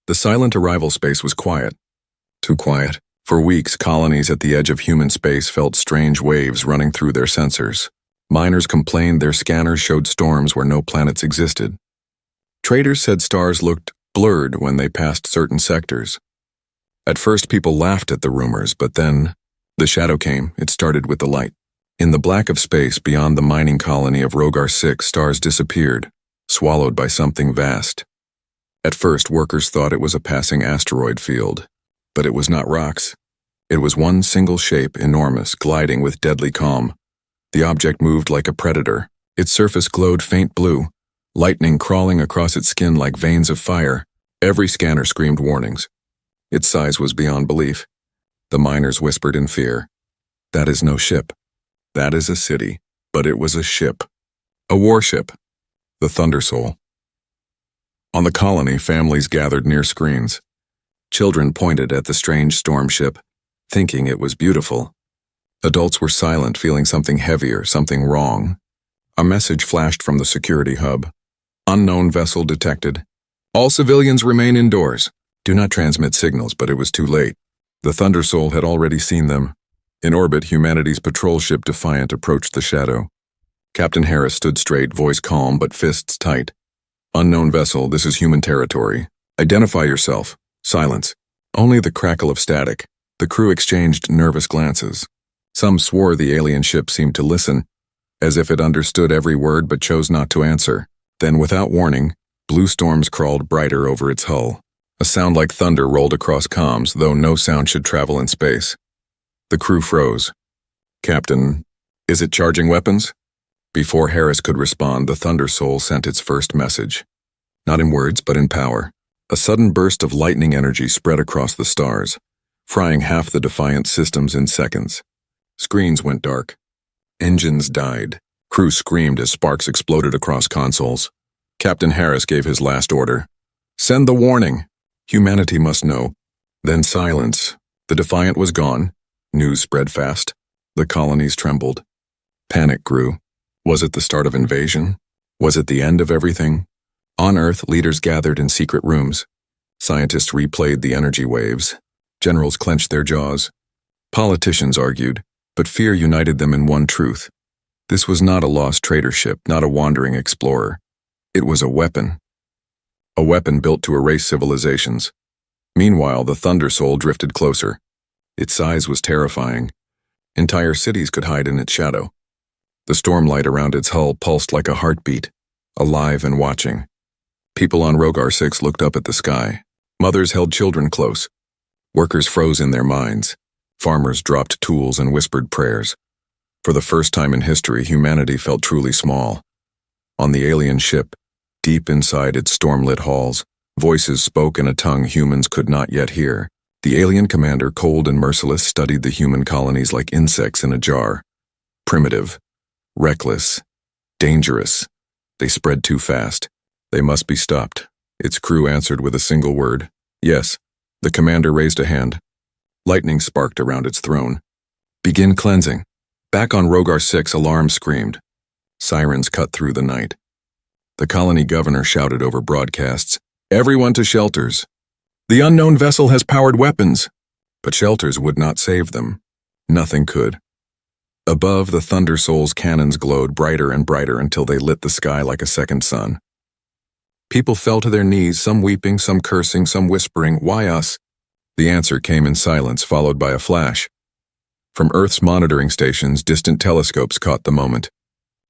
The silent arrival space was quiet. Too quiet. For weeks, colonies at the edge of human space felt strange waves running through their sensors. Miners complained their scanners showed storms where no planets existed. Traders said stars looked blurred when they passed certain sectors. At first, people laughed at the rumors, but then the shadow came. It started with the light. In the black of space beyond the mining colony of Rogar 6, stars disappeared, swallowed by something vast. At first, workers thought it was a passing asteroid field, but it was not rocks. It was one single shape, enormous, gliding with deadly calm. The object moved like a predator. Its surface glowed faint blue, lightning crawling across its skin like veins of fire. Every scanner screamed warnings. Its size was beyond belief. The miners whispered in fear. That is no ship. That is a city, but it was a ship. A warship. The Thundersoul. On the colony, families gathered near screens. Children pointed at the strange storm ship, thinking it was beautiful. Adults were silent, feeling something heavier, something wrong. A message flashed from the security hub. Unknown vessel detected. All civilians remain indoors. Do not transmit signals, but it was too late. The Thundersoul had already seen them. In orbit, humanity's patrol ship Defiant approached the shadow. Captain Harris stood straight, voice calm but fists tight. Unknown vessel, this is human territory. Identify yourself. Silence. Only the crackle of static. The crew exchanged nervous glances. Some swore the alien ship seemed to listen, as if it understood every word but chose not to answer. Then, without warning, blue storms crawled brighter over its hull. A sound like thunder rolled across comms, though no sound should travel in space. The crew froze. Captain, is it charging weapons? Before Harris could respond, the Thundersoul sent its first message. Not in words, but in power. A sudden burst of lightning energy spread across the stars, frying half the Defiant systems in seconds. Screens went dark. Engines died. Crew screamed as sparks exploded across consoles. Captain Harris gave his last order. Send the warning. Humanity must know. Then silence. The Defiant was gone. News spread fast. The colonies trembled. Panic grew. Was it the start of invasion? Was it the end of everything? On Earth, leaders gathered in secret rooms. Scientists replayed the energy waves. Generals clenched their jaws. Politicians argued, but fear united them in one truth. This was not a lost trader ship, not a wandering explorer. It was a weapon. A weapon built to erase civilizations. Meanwhile, the Thundersoul drifted closer. Its size was terrifying. Entire cities could hide in its shadow. The stormlight around its hull pulsed like a heartbeat, alive and watching. People on Rogar 6 looked up at the sky. Mothers held children close. Workers froze in their minds. Farmers dropped tools and whispered prayers. For the first time in history, humanity felt truly small. On the alien ship, deep inside its storm-lit halls, voices spoke in a tongue humans could not yet hear. The alien commander, cold and merciless, studied the human colonies like insects in a jar. Primitive, reckless, dangerous. They spread too fast. They must be stopped. Its crew answered with a single word. Yes. The commander raised a hand. Lightning sparked around its throne. Begin cleansing. Back on Rogar 6, alarms screamed. Sirens cut through the night. The colony governor shouted over broadcasts, "Everyone to shelters. The unknown vessel has powered weapons." But shelters would not save them. Nothing could. Above, the Thundersoul's cannons glowed brighter and brighter until they lit the sky like a second sun. People fell to their knees, some weeping, some cursing, some whispering, "Why us?" The answer came in silence, followed by a flash. From Earth's monitoring stations, distant telescopes caught the moment.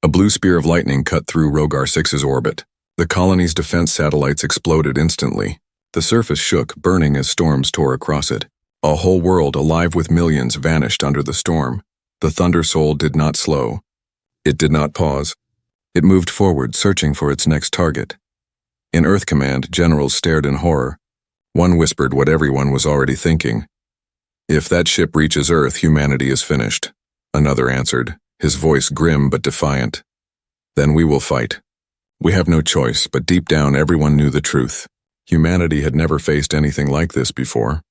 A blue spear of lightning cut through Rogar 6's orbit. The colony's defense satellites exploded instantly. The surface shook, burning as storms tore across it. A whole world, alive with millions, vanished under the storm. The Thundersoul did not slow. It did not pause. It moved forward, searching for its next target. In Earth Command, generals stared in horror. One whispered what everyone was already thinking. If that ship reaches Earth, humanity is finished. Another answered, his voice grim but defiant. Then we will fight. We have no choice, but deep down everyone knew the truth. Humanity had never faced anything like this before.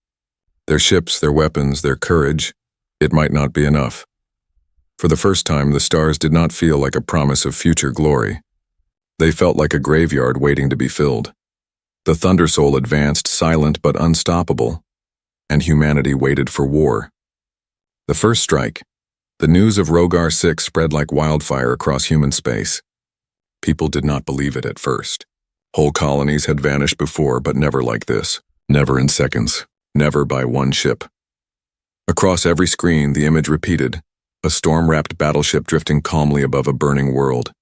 Their ships, their weapons, their courage, it might not be enough. For the first time, the stars did not feel like a promise of future glory. They felt like a graveyard waiting to be filled. The Thunder Soul advanced, silent but unstoppable, and humanity waited for war. The first strike. The news of Rogar 6 spread like wildfire across human space. People did not believe it at first. Whole colonies had vanished before, but never like this. Never in seconds. Never by one ship. Across every screen, the image repeated, a storm-wrapped battleship drifting calmly above a burning world.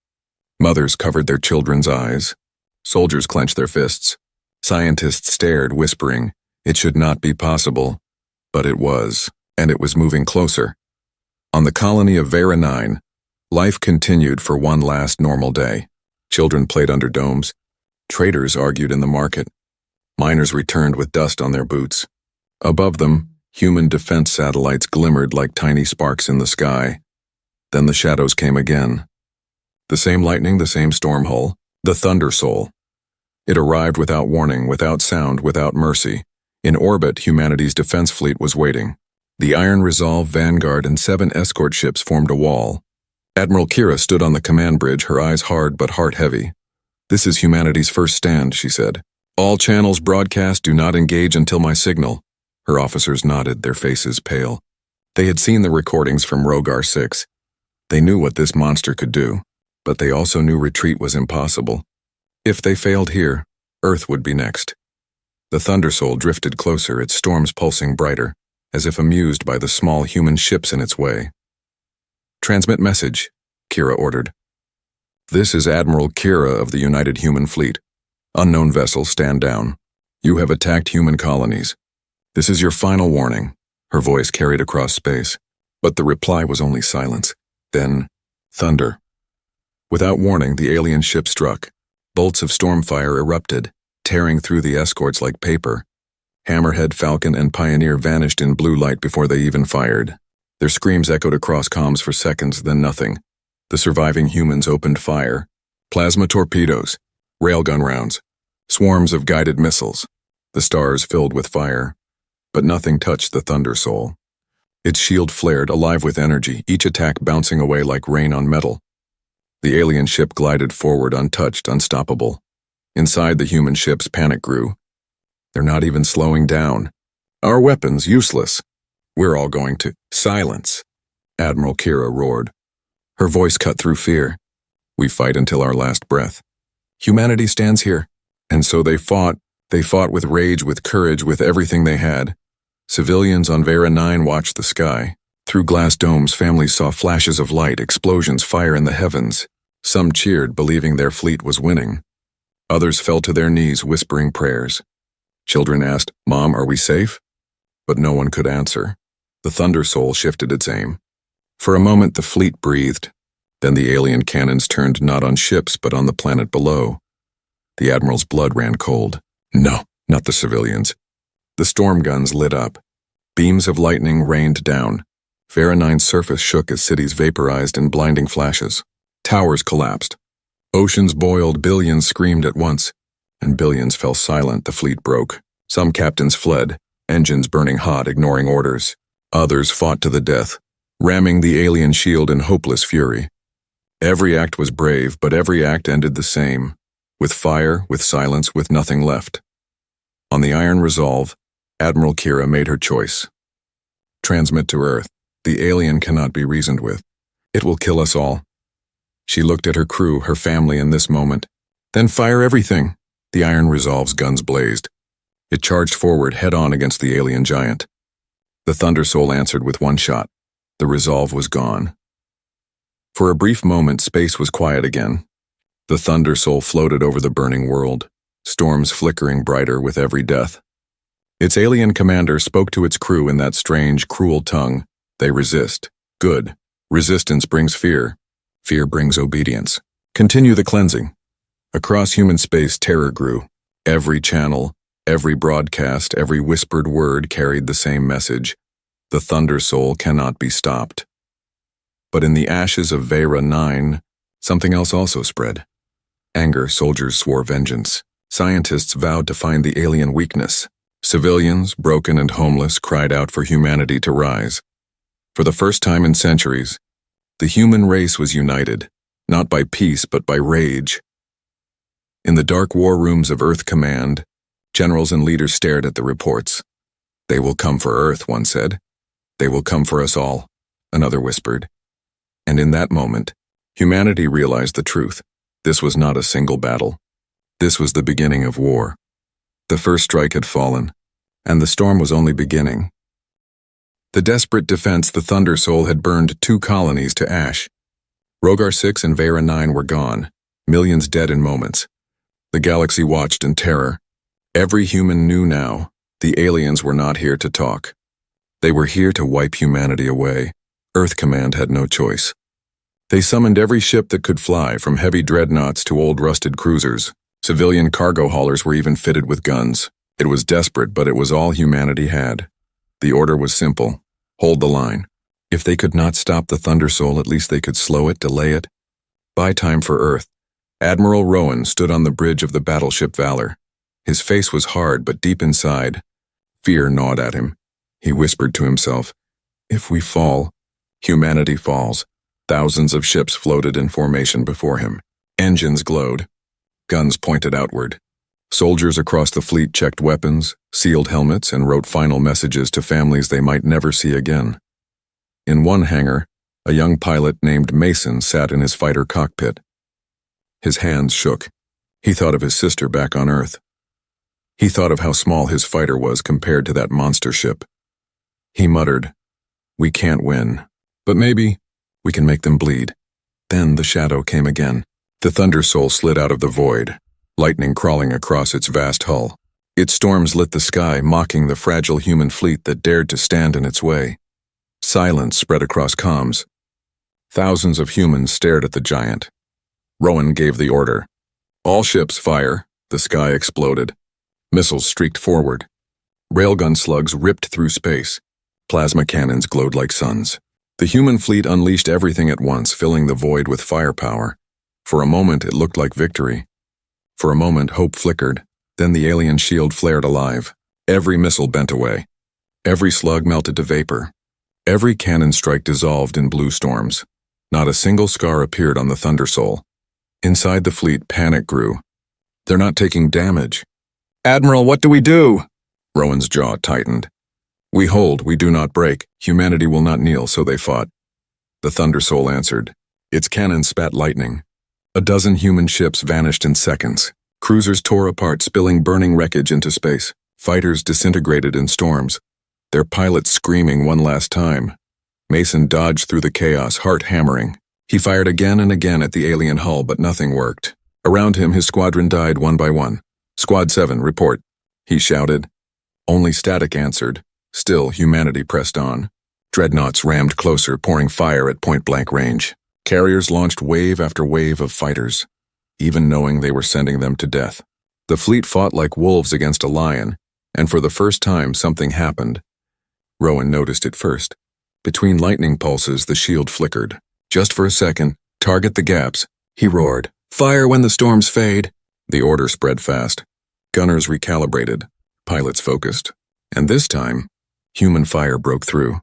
Mothers covered their children's eyes. Soldiers clenched their fists. Scientists stared, whispering, it should not be possible. But it was, and it was moving closer. On the colony of Vera 9, life continued for one last normal day. Children played under domes. Traders argued in the market. Miners returned with dust on their boots. Above them, human defense satellites glimmered like tiny sparks in the sky. Then the shadows came again. The same lightning, the same storm hull, the Thunder Soul. It arrived without warning, without sound, without mercy. In orbit, humanity's defense fleet was waiting. The Iron Resolve, Vanguard, and 7 escort ships formed a wall. Admiral Kira stood on the command bridge, her eyes hard but heart heavy. This is humanity's first stand, she said. All channels broadcast, do not engage until my signal. Her officers nodded, their faces pale. They had seen the recordings from Rogar 6. They knew what this monster could do, but they also knew retreat was impossible. If they failed here, Earth would be next. The Thunder Soul drifted closer, its storms pulsing brighter, as if amused by the small human ships in its way. Transmit message, Kira ordered. This is Admiral Kira of the United Human Fleet. Unknown vessel, stand down. You have attacked human colonies. This is your final warning, her voice carried across space. But the reply was only silence. Then, thunder. Without warning, the alien ship struck. Bolts of stormfire erupted, tearing through the escorts like paper. Hammerhead, Falcon, and Pioneer vanished in blue light before they even fired. Their screams echoed across comms for seconds, then nothing. The surviving humans opened fire. Plasma torpedoes, railgun rounds, swarms of guided missiles. The stars filled with fire. But nothing touched the Thunder Soul. Its shield flared, alive with energy, each attack bouncing away like rain on metal. The alien ship glided forward untouched, unstoppable. Inside the human ships, panic grew. They're not even slowing down. Our weapons, useless. We're all going to silence, Admiral Kira roared. Her voice cut through fear. We fight until our last breath. Humanity stands here. And so they fought. They fought with rage, with courage, with everything they had. Civilians on Vera 9 watched the sky. Through glass domes, families saw flashes of light, explosions, fire in the heavens. Some cheered, believing their fleet was winning. Others fell to their knees, whispering prayers. Children asked, Mom, are we safe? But no one could answer. The Thunder Soul shifted its aim. For a moment, the fleet breathed. Then the alien cannons turned not on ships, but on the planet below. The Admiral's blood ran cold. No, not the civilians. The storm guns lit up. Beams of lightning rained down. Vera 9's surface shook as cities vaporized in blinding flashes. Towers collapsed. Oceans boiled, billions screamed at once. And billions fell silent, the fleet broke. Some captains fled, engines burning hot, ignoring orders. Others fought to the death, ramming the alien shield in hopeless fury. Every act was brave, but every act ended the same. With fire, with silence, with nothing left. On the Iron Resolve, Admiral Kira made her choice. Transmit to Earth. The alien cannot be reasoned with. It will kill us all. She looked at her crew, her family in this moment. Then fire everything. The Iron Resolve's guns blazed. It charged forward head-on against the alien giant. The Thunder Soul answered with one shot. The Resolve was gone. For a brief moment, space was quiet again. The Thunder Soul floated over the burning world, storms flickering brighter with every death. Its alien commander spoke to its crew in that strange, cruel tongue. They resist. Good. Resistance brings fear. Fear brings obedience. Continue the cleansing. Across human space, terror grew. Every channel, every broadcast, every whispered word carried the same message. The Thunder Soul cannot be stopped. But in the ashes of Vera 9, something else also spread. Anger, soldiers swore vengeance. Scientists vowed to find the alien weakness. Civilians, broken and homeless, cried out for humanity to rise. For the first time in centuries, the human race was united, not by peace but by rage. In the dark war rooms of Earth Command, Generals and leaders stared at the reports. "They will come for Earth," one said. "They will come for us all," another whispered. And in that moment, humanity realized the truth. This was not a single battle. This was the beginning of war. The first strike had fallen, and the storm was only beginning. The desperate defense, the Thunder Soul, had burned 2 colonies to ash. Rogar 6 and Vera 9 were gone, millions dead in moments. The galaxy watched in terror. Every human knew now, the aliens were not here to talk. They were here to wipe humanity away. Earth Command had no choice. They summoned every ship that could fly, from heavy dreadnoughts to old rusted cruisers. Civilian cargo haulers were even fitted with guns. It was desperate, but it was all humanity had. The order was simple: hold the line. If they could not stop the Thunder Soul, at least they could slow it, delay it. Buy time for Earth. Admiral Rowan stood on the bridge of the battleship Valor. His face was hard, but deep inside, fear gnawed at him. He whispered to himself, "If we fall, humanity falls." Thousands of ships floated in formation before him. Engines glowed. Guns pointed outward. Soldiers across the fleet checked weapons, sealed helmets, and wrote final messages to families they might never see again. In one hangar, a young pilot named Mason sat in his fighter cockpit. His hands shook. He thought of his sister back on Earth. He thought of how small his fighter was compared to that monster ship. He muttered, "We can't win, but maybe we can make them bleed." Then the shadow came again. The Thunder Soul slid out of the void, lightning crawling across its vast hull. Its storms lit the sky, mocking the fragile human fleet that dared to stand in its way. Silence spread across comms. Thousands of humans stared at the giant. Rowan gave the order. "All ships fire." The sky exploded. Missiles streaked forward. Railgun slugs ripped through space. Plasma cannons glowed like suns. The human fleet unleashed everything at once, filling the void with firepower. For a moment, it looked like victory. For a moment, hope flickered. Then the alien shield flared alive. Every missile bent away. Every slug melted to vapor. Every cannon strike dissolved in blue storms. Not a single scar appeared on the Thunder Soul. Inside the fleet, panic grew. "They're not taking damage." "Admiral, what do we do?" Rowan's jaw tightened. "We hold, we do not break. Humanity will not kneel," so they fought. The Thunder Soul answered. Its cannon spat lightning. A dozen human ships vanished in seconds. Cruisers tore apart, spilling burning wreckage into space. Fighters disintegrated in storms, their pilots screaming one last time. Mason dodged through the chaos, heart hammering. He fired again and again at the alien hull, but nothing worked. Around him, his squadron died one by one. "Squad 7, report," he shouted. Only static answered. Still, humanity pressed on. Dreadnoughts rammed closer, pouring fire at point-blank range. Carriers launched wave after wave of fighters, even knowing they were sending them to death. The fleet fought like wolves against a lion, and for the first time something happened. Rowan noticed it first. Between lightning pulses, the shield flickered. Just for a second. "Target the gaps," he roared. "Fire when the storms fade." The order spread fast. Gunners recalibrated. Pilots focused. And this time, human fire broke through.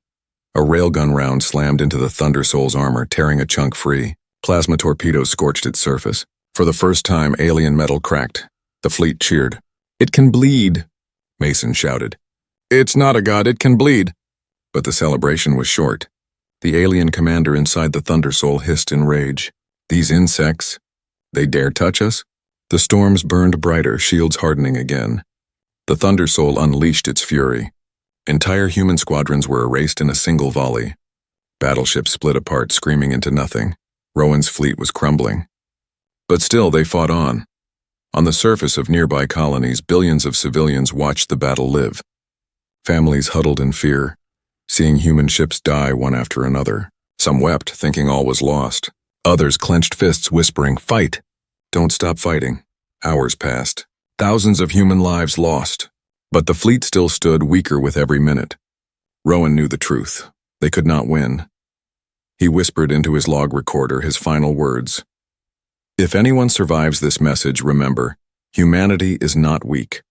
A railgun round slammed into the Thunder Soul's armor, tearing a chunk free. Plasma torpedoes scorched its surface. For the first time, alien metal cracked. The fleet cheered. "It can bleed," Mason shouted. "It's not a god, it can bleed." But the celebration was short. The alien commander inside the Thunder Soul hissed in rage. "These insects, they dare touch us?" The storms burned brighter, shields hardening again. The Thunder Soul unleashed its fury. Entire human squadrons were erased in a single volley. Battleships split apart, screaming into nothing. Rowan's fleet was crumbling. But still, they fought on. On the surface of nearby colonies, billions of civilians watched the battle live. Families huddled in fear, seeing human ships die one after another. Some wept, thinking all was lost. Others clenched fists, whispering, "Fight! Don't stop fighting." Hours passed. Thousands of human lives lost. But the fleet still stood, weaker with every minute. Rowan knew the truth. They could not win. He whispered into his log recorder his final words. "If anyone survives this message, remember, humanity is not weak.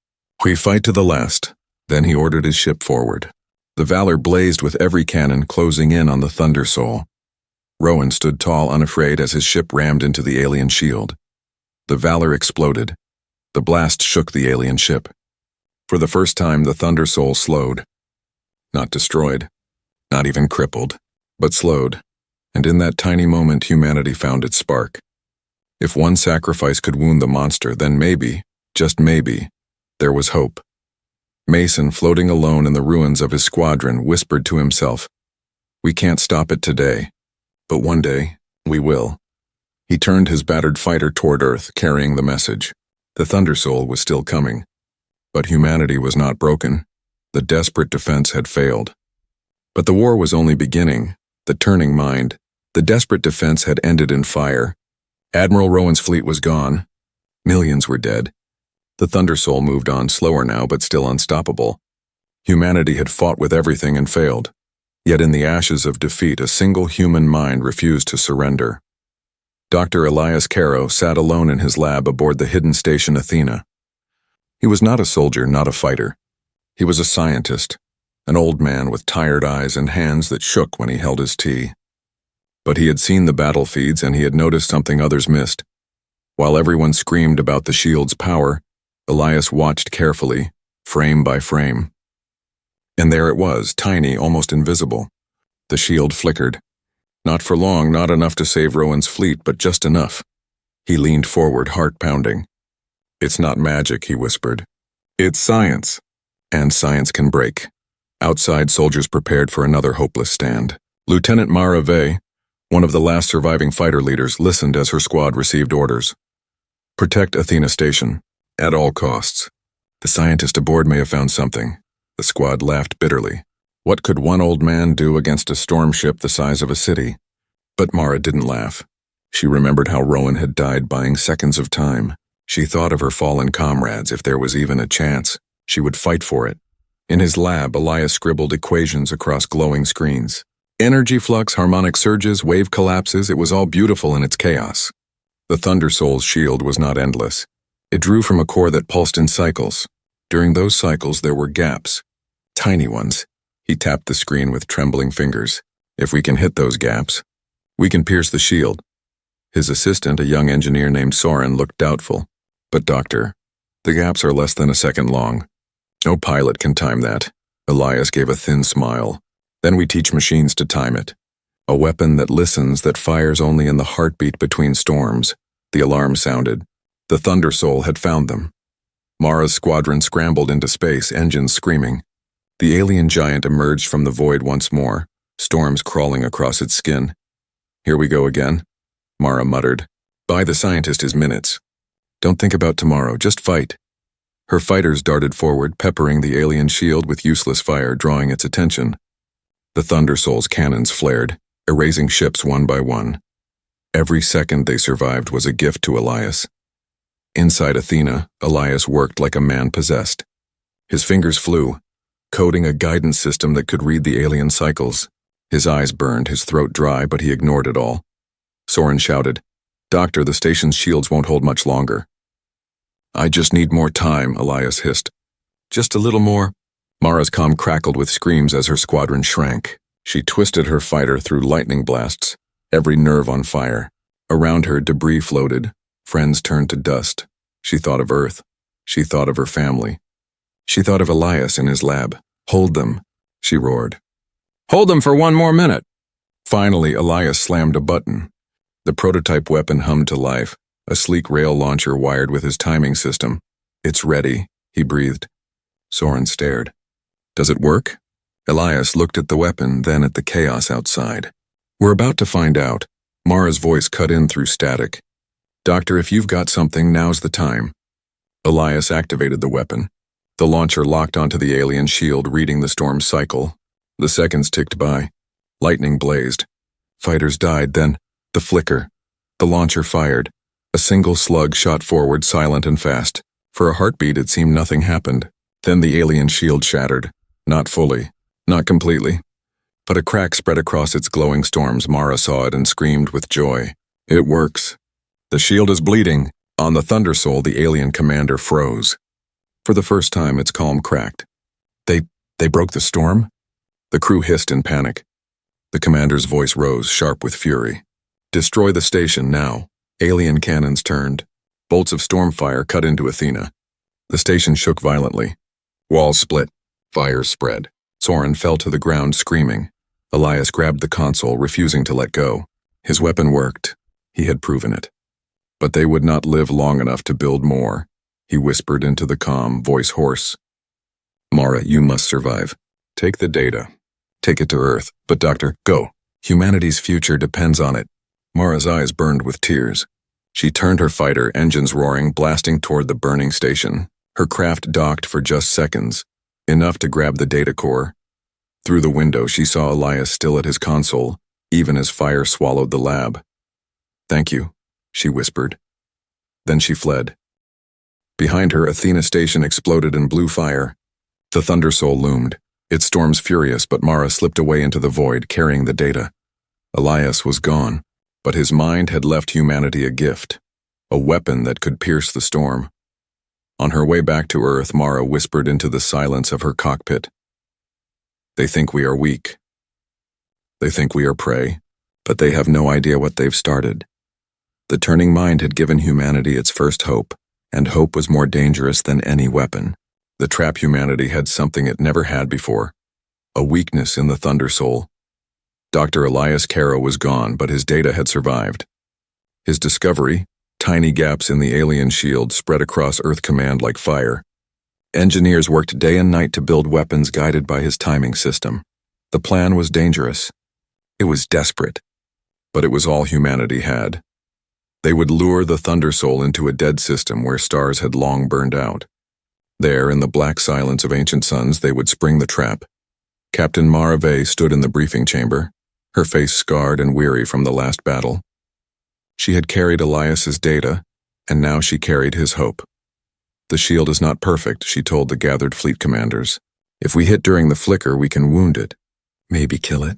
We fight to the last." Then he ordered his ship forward. The Valor blazed with every cannon closing in on the Thunder Soul. Rowan stood tall, unafraid, as his ship rammed into the alien shield. The Valor exploded. The blast shook the alien ship. For the first time, the Thunder Soul slowed. Not destroyed, not even crippled, but slowed. And in that tiny moment, humanity found its spark. If one sacrifice could wound the monster, then maybe, just maybe, there was hope. Mason, floating alone in the ruins of his squadron, whispered to himself, "We can't stop it today, but one day, we will." He turned his battered fighter toward Earth, carrying the message. The Thunder Soul was still coming. But humanity was not broken. The desperate defense had failed. But the war was only beginning, the turning mind. The desperate defense had ended in fire. Admiral Rowan's fleet was gone. Millions were dead. The Thunder Soul moved on slower now, but still unstoppable. Humanity had fought with everything and failed. Yet in the ashes of defeat, a single human mind refused to surrender. Dr. Elias Caro sat alone in his lab aboard the hidden station Athena. He was not a soldier, not a fighter. He was a scientist, an old man with tired eyes and hands that shook when he held his tea. But he had seen the battle feeds, and he had noticed something others missed. While everyone screamed about the shield's power, Elias watched carefully, frame by frame. And there it was, tiny, almost invisible. The shield flickered. Not for long, not enough to save Rowan's fleet, but just enough. He leaned forward, heart pounding. "It's not magic," he whispered. "It's science. And science can break." Outside, soldiers prepared for another hopeless stand. Lieutenant Mara Vey, one of the last surviving fighter leaders, listened as her squad received orders. "Protect Athena Station, at all costs. The scientist aboard may have found something." The squad laughed bitterly. What could one old man do against a storm ship the size of a city? But Mara didn't laugh. She remembered how Rowan had died buying seconds of time. She thought of her fallen comrades. If there was even a chance, she would fight for it. In his lab, Elias scribbled equations across glowing screens. Energy flux, harmonic surges, wave collapses, it was all beautiful in its chaos. The Thunder Soul's shield was not endless. It drew from a core that pulsed in cycles. During those cycles, there were gaps. Tiny ones. He tapped the screen with trembling fingers. "If we can hit those gaps, we can pierce the shield." His assistant, a young engineer named Soren, looked doubtful. "But doctor, the gaps are less than a second long. No pilot can time that." Elias gave a thin smile. "Then we teach machines to time it. A weapon that listens, that fires only in the heartbeat between storms." The alarm sounded. The Thunder Soul had found them. Mara's squadron scrambled into space, engines screaming. The alien giant emerged from the void once more, storms crawling across its skin. "Here we go again," Mara muttered. "Buy the scientist his minutes. Don't think about tomorrow, just fight." Her fighters darted forward, peppering the alien shield with useless fire, drawing its attention. The Thunder Soul's cannons flared, erasing ships one by one. Every second they survived was a gift to Elias. Inside Athena, Elias worked like a man possessed. His fingers flew, coding a guidance system that could read the alien cycles. His eyes burned, his throat dry, but he ignored it all. Soren shouted, "Doctor, the station's shields won't hold much longer." "I just need more time," Elias hissed. "Just a little more." Mara's comm crackled with screams as her squadron shrank. She twisted her fighter through lightning blasts, every nerve on fire. Around her, debris floated. Friends turned to dust. She thought of Earth. She thought of her family. She thought of Elias in his lab. "Hold them," she roared. "Hold them for one more minute." Finally, Elias slammed a button. The prototype weapon hummed to life, a sleek rail launcher wired with his timing system. "It's ready," he breathed. Soren stared. "Does it work?" Elias looked at the weapon, then at the chaos outside. "We're about to find out." Mara's voice cut in through static. "Doctor, if you've got something, now's the time." Elias activated the weapon. The launcher locked onto the alien shield, reading the storm's cycle. The seconds ticked by. Lightning blazed. Fighters died, then the flicker. The launcher fired. A single slug shot forward, silent and fast. For a heartbeat, it seemed nothing happened. Then the alien shield shattered. Not fully. Not completely. But a crack spread across its glowing storms. Mara saw it and screamed with joy. "It works. The shield is bleeding." On the Thunder Soul, the alien commander froze. For the first time, its calm cracked. They broke the storm?" The crew hissed in panic. The commander's voice rose, sharp with fury. "Destroy the station now." Alien cannons turned. Bolts of storm fire cut into Athena. The station shook violently. Walls split. Fire spread. Soren fell to the ground screaming. Elias grabbed the console, refusing to let go. His weapon worked. He had proven it. But they would not live long enough to build more. He whispered into the comm, voice hoarse. Mara, you must survive. Take the data. Take it to Earth. But Doctor, go. Humanity's future depends on it. Mara's eyes burned with tears. She turned her fighter, engines roaring, blasting toward the burning station. Her craft docked for just seconds, enough to grab the data core. Through the window, she saw Elias still at his console, even as fire swallowed the lab. Thank you, she whispered. Then she fled. Behind her, Athena Station exploded in blue fire. The Thunder Soul loomed, its storms furious, but Mara slipped away into the void, carrying the data. Elias was gone, but his mind had left humanity a gift, a weapon that could pierce the storm. On her way back to Earth, Mara whispered into the silence of her cockpit. They think we are weak. They think we are prey, but they have no idea what they've started. The turning mind had given humanity its first hope, and hope was more dangerous than any weapon. The trap humanity had something it never had before, a weakness in the Thunder Soul. Dr. Elias Caro was gone, but his data had survived. His discovery, tiny gaps in the alien shield, spread across Earth Command like fire. Engineers worked day and night to build weapons guided by his timing system. The plan was dangerous. It was desperate. But it was all humanity had. They would lure the Thunder Soul into a dead system where stars had long burned out. There, in the black silence of ancient suns, they would spring the trap. Captain Mara Vey stood in the briefing chamber, her face scarred and weary from the last battle. She had carried Elias's data, and now she carried his hope. The shield is not perfect, she told the gathered fleet commanders. If we hit during the flicker, we can wound it. Maybe kill it.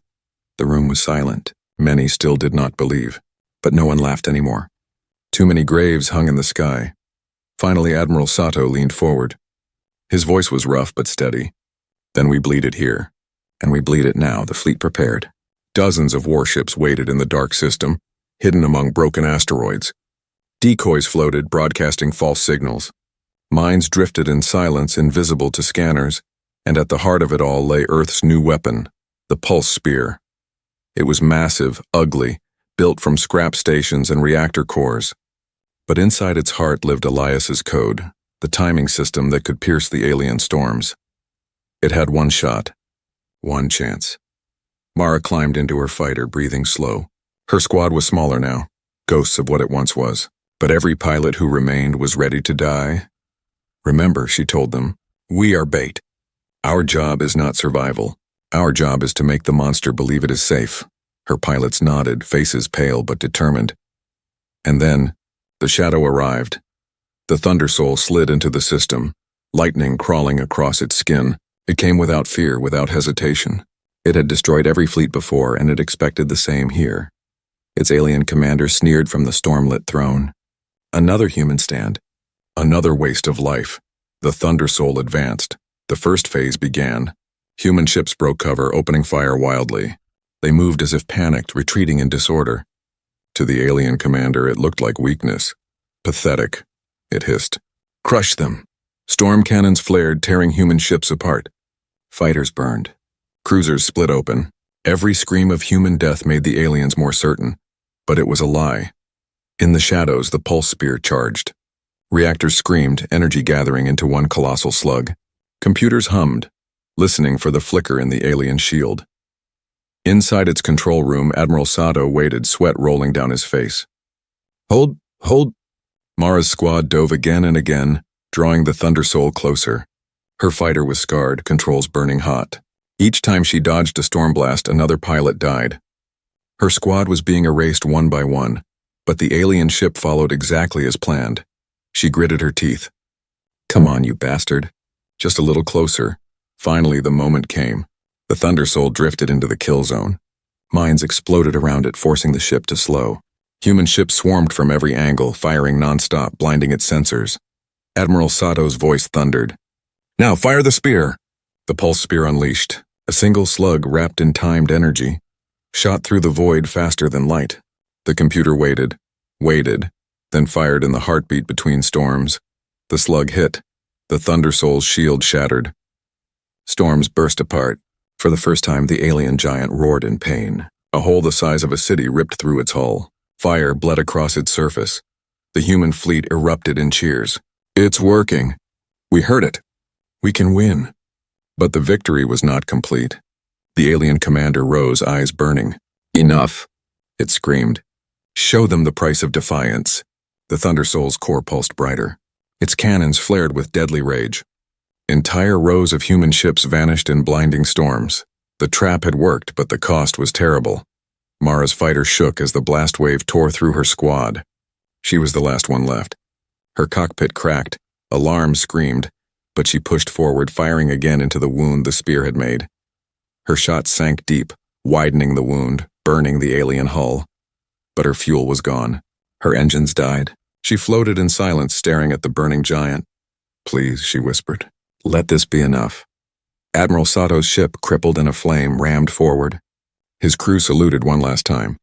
The room was silent. Many still did not believe. But no one laughed anymore. Too many graves hung in the sky. Finally, Admiral Sato leaned forward. His voice was rough but steady. Then we bleed it here. And we bleed it now, the fleet prepared. Dozens of warships waited in the dark system, hidden among broken asteroids. Decoys floated, broadcasting false signals. Mines drifted in silence, invisible to scanners, and at the heart of it all lay Earth's new weapon, the pulse spear. It was massive, ugly, built from scrap stations and reactor cores. But inside its heart lived Elias's code, the timing system that could pierce the alien storms. It had one shot, one chance. Mara climbed into her fighter, breathing slow. Her squad was smaller now, ghosts of what it once was. But every pilot who remained was ready to die. Remember, she told them, we are bait. Our job is not survival. Our job is to make the monster believe it is safe. Her pilots nodded, faces pale but determined. And then, the shadow arrived. The Thunder Soul slid into the system, lightning crawling across its skin. It came without fear, without hesitation. It had destroyed every fleet before, and it expected the same here. Its alien commander sneered from the storm-lit throne. Another human stand. Another waste of life. The Thunder Soul advanced. The first phase began. Human ships broke cover, opening fire wildly. They moved as if panicked, retreating in disorder. To the alien commander, it looked like weakness. Pathetic, it hissed. Crush them. Storm cannons flared, tearing human ships apart. Fighters burned. Cruisers split open. Every scream of human death made the aliens more certain. But it was a lie. In the shadows, the pulse spear charged. Reactors screamed, energy gathering into one colossal slug. Computers hummed, listening for the flicker in the alien shield. Inside its control room, Admiral Sato waited, sweat rolling down his face. Hold. Mara's squad dove again and again, drawing the Thunder Soul closer. Her fighter was scarred, controls burning hot. Each time she dodged a storm blast, another pilot died. Her squad was being erased one by one, but the alien ship followed exactly as planned. She gritted her teeth. Come on, you bastard. Just a little closer. Finally, the moment came. The Thunder Soul drifted into the kill zone. Mines exploded around it, forcing the ship to slow. Human ships swarmed from every angle, firing nonstop, blinding its sensors. Admiral Sato's voice thundered. Now fire the spear! The pulse spear unleashed. A single slug wrapped in timed energy. Shot through the void faster than light. The computer waited, then fired in the heartbeat between storms. The slug hit. The Thunder Soul's shield shattered. storms burst apart. For the first time, the alien giant roared in pain. A hole the size of a city ripped through its hull. Fire bled across its surface. The human fleet erupted in cheers. "It's working. We heard it. We can win." But the victory was not complete. The alien commander rose, eyes burning. "Enough," it screamed. "Show them the price of defiance." The Thundersoul's core pulsed brighter. Its cannons flared with deadly rage. Entire rows of human ships vanished in blinding storms. The trap had worked, but the cost was terrible. Mara's fighter shook as the blast wave tore through her squad. She was the last one left. Her cockpit cracked, alarms screamed, but she pushed forward, firing again into the wound the spear had made. Her shot sank deep, widening the wound, burning the alien hull. But her fuel was gone. Her engines died. She floated in silence, staring at the burning giant. "Please," she whispered, "let this be enough." Admiral Sato's ship, crippled in a flame, rammed forward. His crew saluted one last time.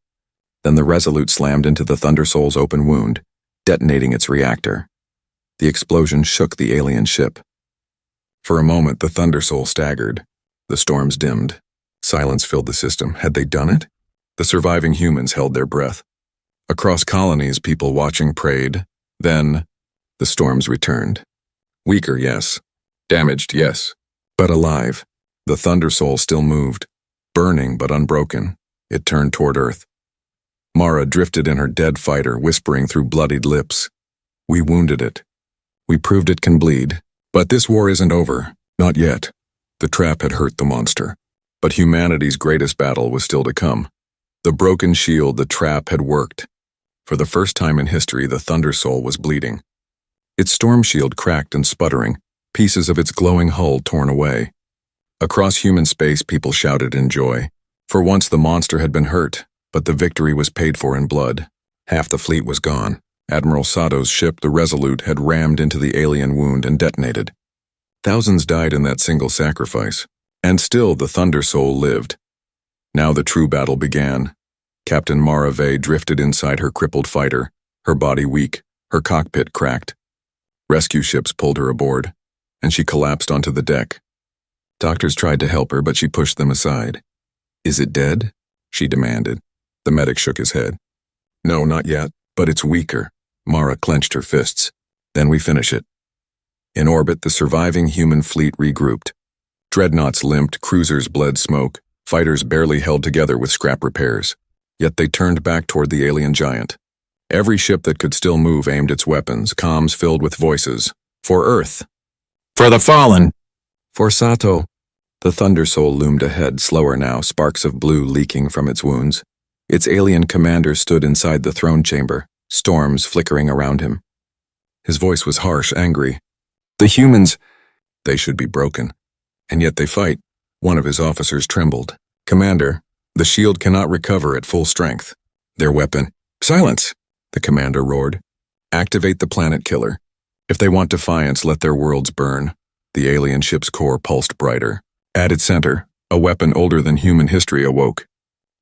Then the Resolute slammed into the Thundersoul's open wound, detonating its reactor. The explosion shook the alien ship. For a moment, the Thundersoul staggered. The storms dimmed. Silence filled the system. Had they done it? The surviving humans held their breath. Across colonies, people watching prayed. Then, the storms returned. Weaker, yes. Damaged, yes. But alive. The Thundersoul still moved. Burning but unbroken, it turned toward Earth. Mara drifted in her dead fighter, whispering through bloodied lips. "We wounded it. We proved it can bleed. But this war isn't over. Not yet." The trap had hurt the monster. But humanity's greatest battle was still to come. The broken shield, the trap, had worked. For the first time in history, the Thundersoul was bleeding. Its storm shield cracked and sputtering, pieces of its glowing hull torn away. Across human space, people shouted in joy. For once, the monster had been hurt, but the victory was paid for in blood. Half the fleet was gone. Admiral Sato's ship, the Resolute, had rammed into the alien wound and detonated. Thousands died in that single sacrifice, and still the Thundersoul lived. Now the true battle began. Captain Mara Vey drifted inside her crippled fighter, her body weak, her cockpit cracked. Rescue ships pulled her aboard, and she collapsed onto the deck. Doctors tried to help her, but she pushed them aside. "Is it dead?" she demanded. The medic shook his head. "No, not yet, but it's weaker." Mara clenched her fists. "Then we finish it." In orbit, the surviving human fleet regrouped. Dreadnoughts limped, cruisers bled smoke, fighters barely held together with scrap repairs. Yet they turned back toward the alien giant. Every ship that could still move aimed its weapons, comms filled with voices. "For Earth! For the fallen! For Sato!" The Thundersoul loomed ahead, slower now, sparks of blue leaking from its wounds. Its alien commander stood inside the throne chamber, storms flickering around him. His voice was harsh, angry. "The humans, they should be broken. And yet they fight." One of his officers trembled. "Commander, the shield cannot recover at full strength. Their weapon—" "Silence!" the commander roared. "Activate the planet killer. If they want defiance, let their worlds burn." The alien ship's core pulsed brighter. At its center, a weapon older than human history awoke.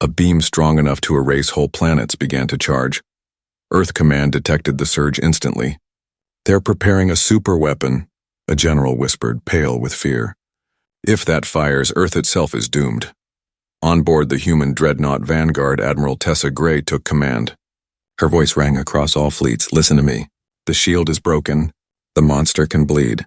A beam strong enough to erase whole planets began to charge. Earth Command detected the surge instantly. "They're preparing a super weapon," a general whispered, pale with fear. "If that fires, Earth itself is doomed." On board the human dreadnought Vanguard, Admiral Tessa Gray took command. Her voice rang across all fleets. "Listen to me. The shield is broken. The monster can bleed.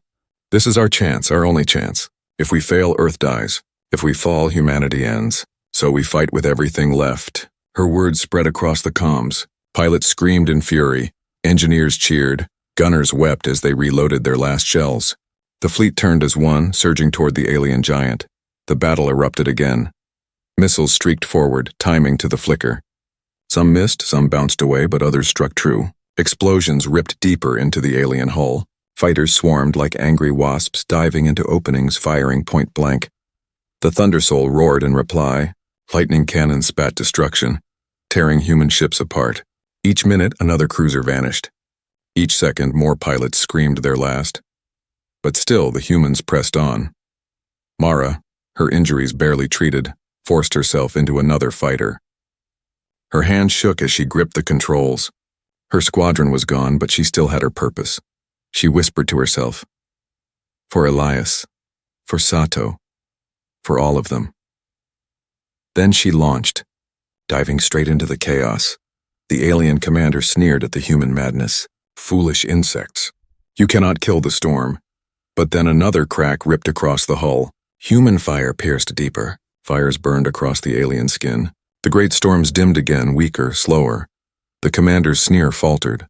This is our chance, our only chance. If we fail, Earth dies. If we fall, humanity ends. So we fight with everything left." Her words spread across the comms. Pilots screamed in fury. Engineers cheered. Gunners wept as they reloaded their last shells. The fleet turned as one, surging toward the alien giant. The battle erupted again. Missiles streaked forward, timing to the flicker. Some missed, some bounced away, but others struck true. Explosions ripped deeper into the alien hull. Fighters swarmed like angry wasps, diving into openings, firing point blank. The Thundersoul roared in reply. Lightning cannons spat destruction, tearing human ships apart. Each minute, another cruiser vanished. Each second, more pilots screamed their last. But still, the humans pressed on. Mara, her injuries barely treated, forced herself into another fighter. Her hand shook as she gripped the controls. Her squadron was gone, but she still had her purpose. She whispered to herself, "For Elias, for Sato, for all of them. Then she launched, diving straight into the chaos. The alien commander sneered at the human madness. Foolish insects. You cannot kill the storm. But then another crack ripped across the hull. Human fire pierced deeper. Fires burned across the alien skin. The great storms dimmed again, weaker, slower. The commander's sneer faltered.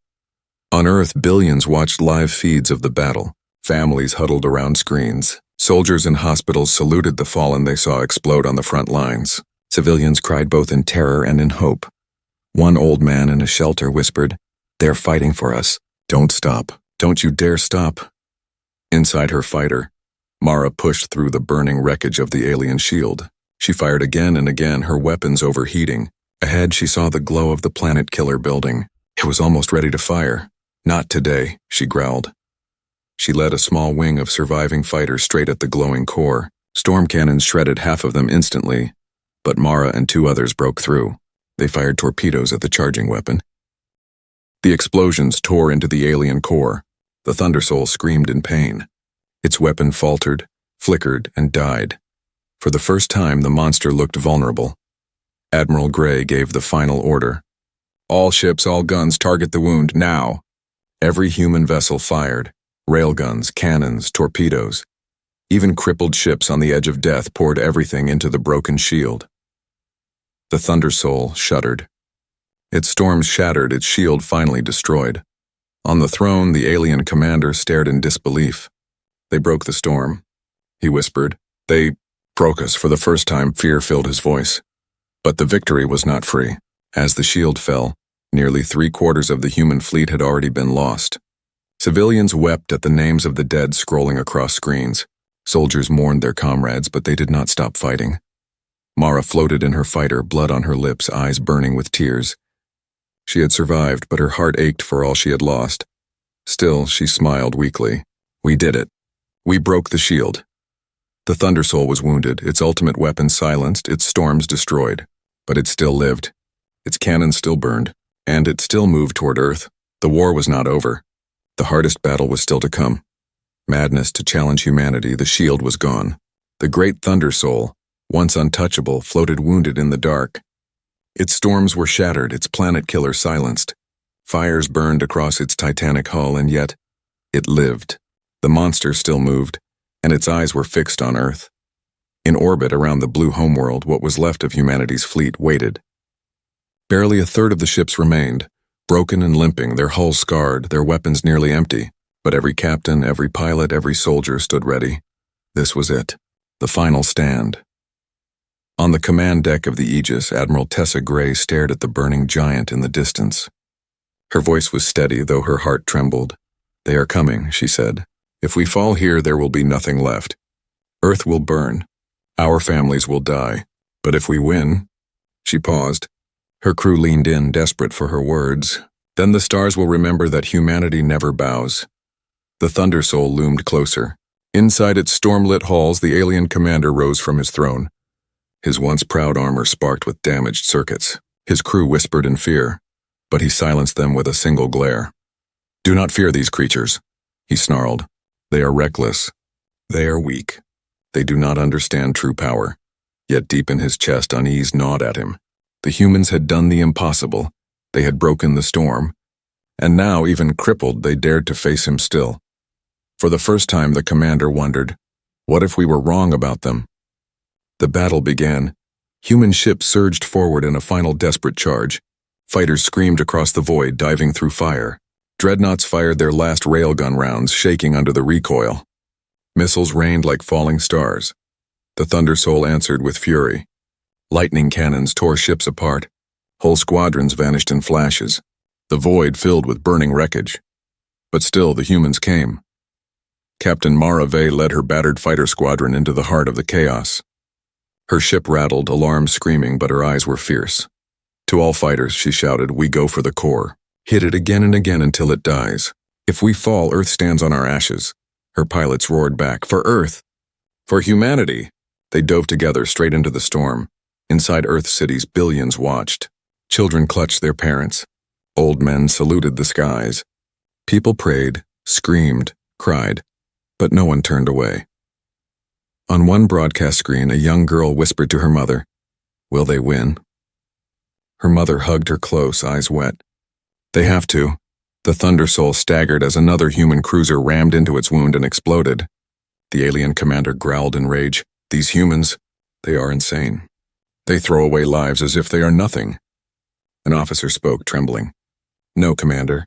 On Earth, billions watched live feeds of the battle. Families huddled around screens. Soldiers in hospitals saluted the fallen they saw explode on the front lines. Civilians cried both in terror and in hope. One old man in a shelter whispered, "They're fighting for us. Don't stop. Don't you dare stop." Inside her fighter, Mara pushed through the burning wreckage of the alien shield. She fired again and again, her weapons overheating. Ahead, she saw the glow of the planet killer building. It was almost ready to fire. "Not today," she growled. She led a small wing of surviving fighters straight at the glowing core. Storm cannons shredded half of them instantly, but Mara and two others broke through. They fired torpedoes at the charging weapon. The explosions tore into the alien core. The Thundersoul screamed in pain. Its weapon faltered, flickered, and died. For the first time, the monster looked vulnerable. Admiral Gray gave the final order. "All ships, all guns, target the wound, now." Every human vessel fired. Railguns, cannons, torpedoes. Even crippled ships on the edge of death poured everything into the broken shield. The Thundersoul shuddered. Its storms shattered, its shield finally destroyed. On the throne, the alien commander stared in disbelief. "They broke the storm," he whispered. "They broke us." For the first time, fear filled his voice. But the victory was not free. As the shield fell, nearly 3/4 of the human fleet had already been lost. Civilians wept at the names of the dead scrolling across screens. Soldiers mourned their comrades, but they did not stop fighting. Mara floated in her fighter, blood on her lips, eyes burning with tears. She had survived, but her heart ached for all she had lost. Still, she smiled weakly. "We did it. We broke the shield." The Thundersoul was wounded, its ultimate weapon silenced, its storms destroyed. But it still lived. Its cannons still burned, and it still moved toward Earth. The war was not over. The hardest battle was still to come. Madness to challenge humanity, the shield was gone. The great Thundersoul, once untouchable, floated wounded in the dark. Its storms were shattered, its planet killer silenced. Fires burned across its titanic hull, and yet it lived. The monster still moved, and its eyes were fixed on Earth. In orbit around the blue homeworld, what was left of humanity's fleet waited. Barely a third of the ships remained, broken and limping, their hulls scarred, their weapons nearly empty. But every captain, every pilot, every soldier stood ready. This was it, the final stand. On the command deck of the Aegis, Admiral Tessa Gray stared at the burning giant in the distance. Her voice was steady, though her heart trembled. "They are coming," she said. "If we fall here, there will be nothing left. Earth will burn. Our families will die. But if we win—" She paused. Her crew leaned in, desperate for her words. "Then the stars will remember that humanity never bows." The Thundersoul loomed closer. Inside its storm-lit halls, the alien commander rose from his throne. His once proud armor sparked with damaged circuits. His crew whispered in fear, but he silenced them with a single glare. "Do not fear these creatures," he snarled. "They are reckless. They are weak. They do not understand true power." Yet deep in his chest, unease gnawed at him. The humans had done the impossible. They had broken the storm. And now, even crippled, they dared to face him still. For the first time, the commander wondered, what if we were wrong about them? The battle began. Human ships surged forward in a final desperate charge. Fighters screamed across the void, diving through fire. Dreadnoughts fired their last railgun rounds, shaking under the recoil. Missiles rained like falling stars. The Thundersoul answered with fury. Lightning cannons tore ships apart. Whole squadrons vanished in flashes. The void filled with burning wreckage. But still, the humans came. Captain Mara Vey led her battered fighter squadron into the heart of the chaos. Her ship rattled, alarms screaming, but her eyes were fierce. To all fighters, she shouted, "We go for the core. Hit it again and again until it dies. If we fall, Earth stands on our ashes." Her pilots roared back, "For Earth! For humanity!" They dove together straight into the storm. Inside Earth cities, billions watched. Children clutched their parents. Old men saluted the skies. People prayed, screamed, cried, but no one turned away. On one broadcast screen, a young girl whispered to her mother, "Will they win?" Her mother hugged her close, eyes wet. "They have to." The Thunder Soul staggered as another human cruiser rammed into its wound and exploded. The alien commander growled in rage. "These humans, they are insane. They throw away lives as if they are nothing." An officer spoke, trembling. "No, Commander.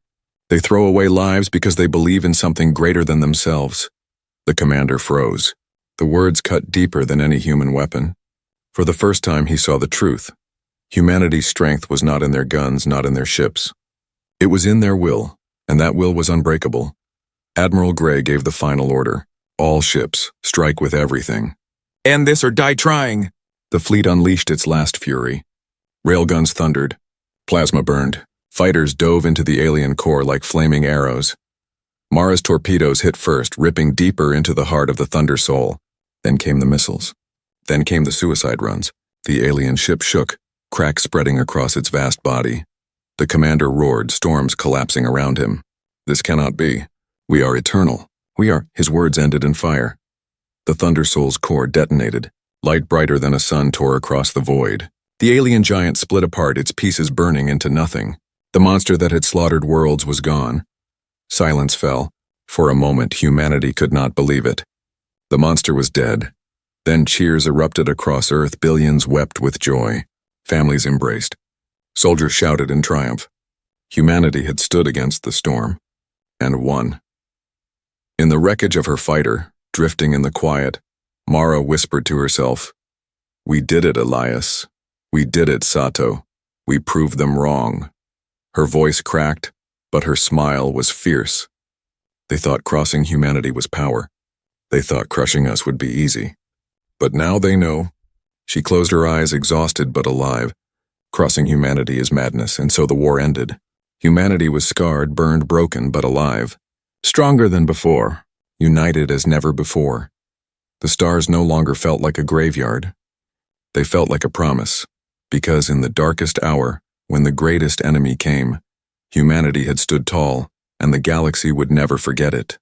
They throw away lives because they believe in something greater than themselves." The commander froze. The words cut deeper than any human weapon. For the first time he saw the truth. Humanity's strength was not in their guns, not in their ships. It was in their will, and that will was unbreakable. Admiral Gray gave the final order. "All ships, strike with everything. End this or die trying!" The fleet unleashed its last fury. Railguns thundered. Plasma burned. Fighters dove into the alien core like flaming arrows. Mara's torpedoes hit first, ripping deeper into the heart of the Thunder Soul. Then came the missiles. Then came the suicide runs. The alien ship shook, cracks spreading across its vast body. The commander roared, storms collapsing around him. "This cannot be. We are eternal. We are—" His words ended in fire. The Thunder Soul's core detonated. Light brighter than a sun tore across the void. The alien giant split apart, its pieces burning into nothing. The monster that had slaughtered worlds was gone. Silence fell. For a moment, humanity could not believe it. The monster was dead. Then cheers erupted across Earth. Billions wept with joy. Families embraced. Soldiers shouted in triumph. Humanity had stood against the storm, and won. In the wreckage of her fighter, drifting in the quiet, Mara whispered to herself, "We did it, Elias. We did it, Sato. We proved them wrong." Her voice cracked, but her smile was fierce. They thought crossing humanity was power. They thought crushing us would be easy. But now they know. She closed her eyes, exhausted but alive. Crossing humanity is madness, and so the war ended. Humanity was scarred, burned, broken, but alive. Stronger than before, united as never before. The stars no longer felt like a graveyard. They felt like a promise, because in the darkest hour, when the greatest enemy came, humanity had stood tall, and the galaxy would never forget it.